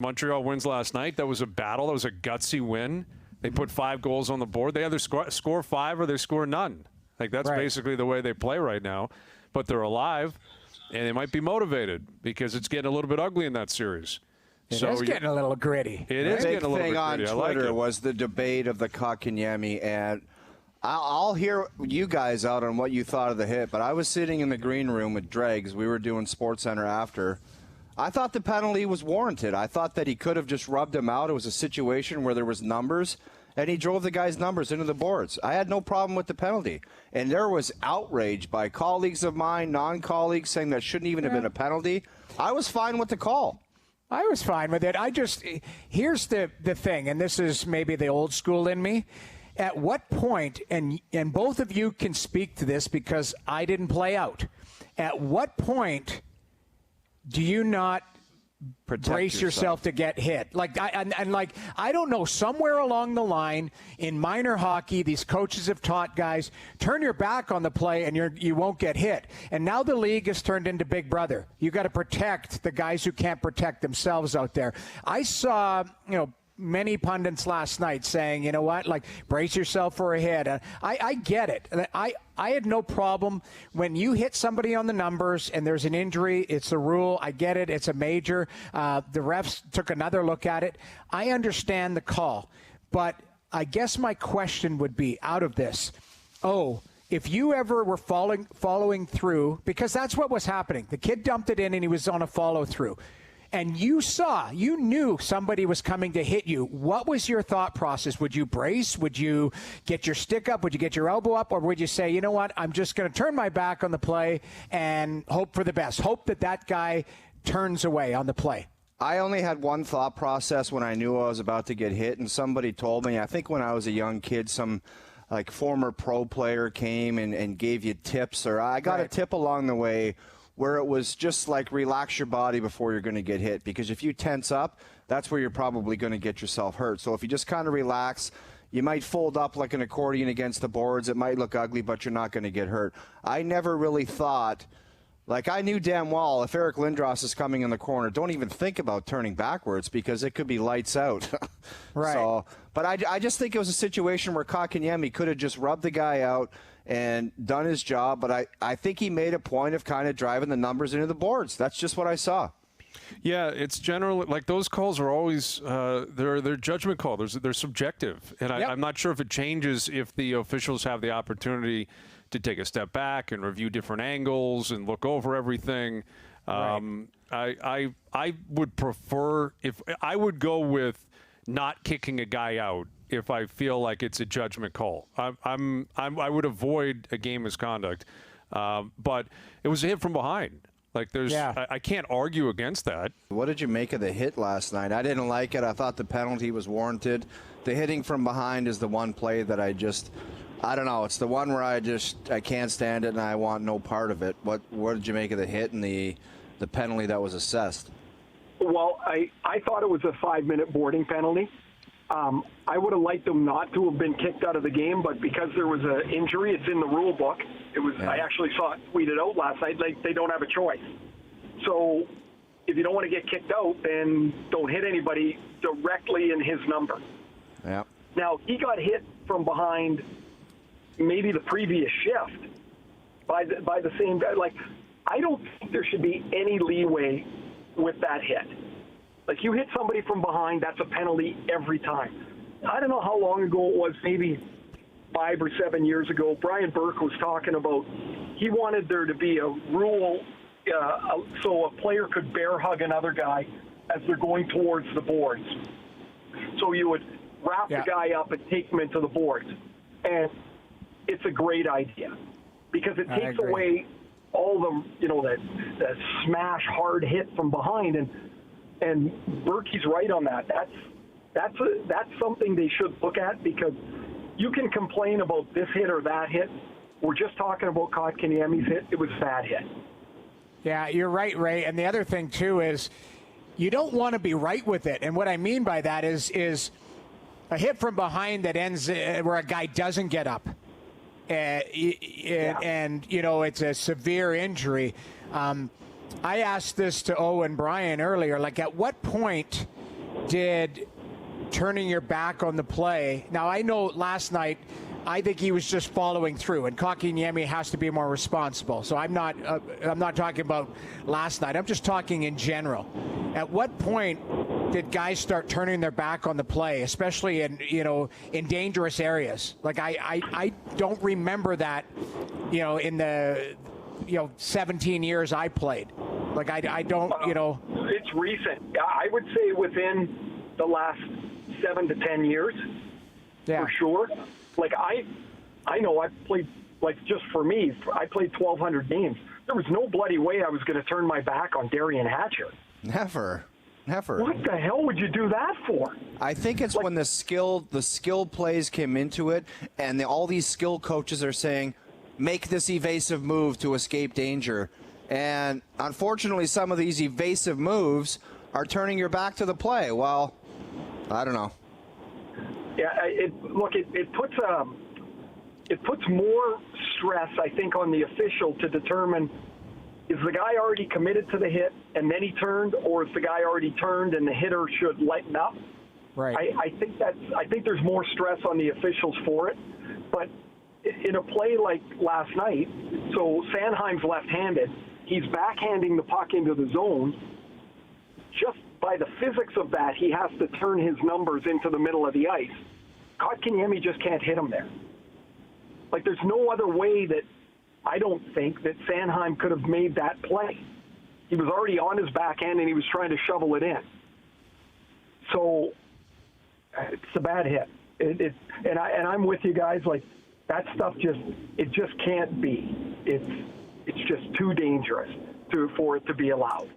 Montreal wins last night. That was a battle. That was a gutsy win. They put 5 goals on the board. They either score 5 or they score none. Like, that's basically the way they play right now. But they're alive, and they might be motivated because it's getting a little bit ugly in that series. It is getting a little gritty. It is getting a little bit gritty. The big thing on Twitter was the debate of the Kotkaniemi, and I'll hear you guys out on what you thought of the hit, but I was sitting in the green room with Dregs. We were doing SportsCenter after. I thought the penalty was warranted. I thought that he could have just rubbed him out. It was a situation where there was numbers, and he drove the guy's numbers into the boards. I had no problem with the penalty. And there was outrage by colleagues of mine, non-colleagues, saying that shouldn't even have been a penalty. I was fine with the call. I was fine with it. Here's the thing, and this is maybe the old school in me. At what point, and both of you can speak to this because I didn't play out, at what point do you not brace yourself to get hit? I don't know, somewhere along the line in minor hockey, these coaches have taught guys, turn your back on the play and you won't get hit. And now the league has turned into Big Brother. You got to protect the guys who can't protect themselves out there. I saw, many pundits last night saying, you know what, like, brace yourself for a hit. I get it. I had no problem when you hit somebody on the numbers and there's an injury. It's a rule. I get it. It's a major. The refs took another look at it. I understand the call. But I guess my question would be, out of this, if you ever were following through, because that's what was happening. The kid dumped it in and he was on a follow-through. And you knew somebody was coming to hit you. What was your thought process? Would you brace? Would you get your stick up? Would you get your elbow up? Or would you say, you know what, I'm just going to turn my back on the play and hope for the best? Hope that guy turns away on the play. I only had one thought process when I knew I was about to get hit, and somebody told me, I think when I was a young kid, some former pro player came and gave you tips, or I got a tip along the way where it was just like, relax your body before you're going to get hit. Because if you tense up, that's where you're probably going to get yourself hurt. So if you just kind of relax, you might fold up like an accordion against the boards. It might look ugly, but you're not going to get hurt. I never really thought, I knew damn well if Eric Lindros is coming in the corner, don't even think about turning backwards because it could be lights out. Right. So, but I just think it was a situation where Kotkaniemi could have just rubbed the guy out and done his job, but I think he made a point of kind of driving the numbers into the boards. That's just what I saw. Yeah, it's generally like those calls are always they're judgment calls. They're subjective, and I'm not sure if it changes if the officials have the opportunity to take a step back and review different angles and look over everything. I would prefer if I would go with not kicking a guy out if I feel like it's a judgment call. I would avoid a game misconduct, but it was a hit from behind. I can't argue against that. What did you make of the hit last night? I didn't like it. I thought the penalty was warranted. The hitting from behind is the one play that I don't know. It's the one where I can't stand it and I want no part of it. What did you make of the hit and the penalty that was assessed? Well, I thought it was a 5-minute boarding penalty. I would have liked them not to have been kicked out of the game, but because there was an injury, it's in the rule book. I actually saw it tweeted out last night. They don't have a choice. So if you don't want to get kicked out, then don't hit anybody directly in his number. Yeah. Now, he got hit from behind maybe the previous shift by the same guy. I don't think there should be any leeway with that hit. You hit somebody from behind, that's a penalty every time. I don't know how long ago it was, maybe 5 or 7 years ago. Brian Burke was talking about he wanted there to be a rule so a player could bear hug another guy as they're going towards the boards. So you would wrap the guy up and take him into the boards. And it's a great idea because it takes away all the smash hard hit from behind. And Berkey's right on that. That's something they should look at because you can complain about this hit or that hit. We're just talking about Kotkaniemi's hit. It was a bad hit. Yeah, you're right, Ray. And the other thing, too, is you don't want to be right with it. And what I mean by that is a hit from behind that ends where a guy doesn't get up. And it's a severe injury. I asked this to Owen Bryan earlier, at what point did turning your back on the play? Now, I know last night, I think he was just following through, and Kotkaniemi has to be more responsible. So I'm not talking about last night. I'm just talking in general. At what point did guys start turning their back on the play, especially in dangerous areas? Like I don't remember that, in the 17 years I played. Like I don't, It's recent. I would say within the last 7 to 10 years, for sure. Like I know I played, like, just for me, I played 1,200 games. There was no bloody way I was going to turn my back on Darian Hatcher. Never. What the hell would you do that for? I think it's when the skill plays came into it, and all these skill coaches are saying, make this evasive move to escape danger. And unfortunately, some of these evasive moves are turning your back to the play. Well, I don't know. Yeah, it puts more stress, I think, on the official to determine, is the guy already committed to the hit and then he turned, or is the guy already turned and the hitter should lighten up? Right. I think there's more stress on the officials for it. But in a play like last night, so Sanheim's left-handed, he's backhanding the puck into the zone. Just by the physics of that, he has to turn his numbers into the middle of the ice. Kotkaniemi just can't hit him there. Like, there's no other way that I don't think that Sanheim could have made that play. He was already on his backhand and he was trying to shovel it in. So it's a bad hit. And I'm with you guys. Like, that stuff just can't be. It's just too dangerous for it to be allowed.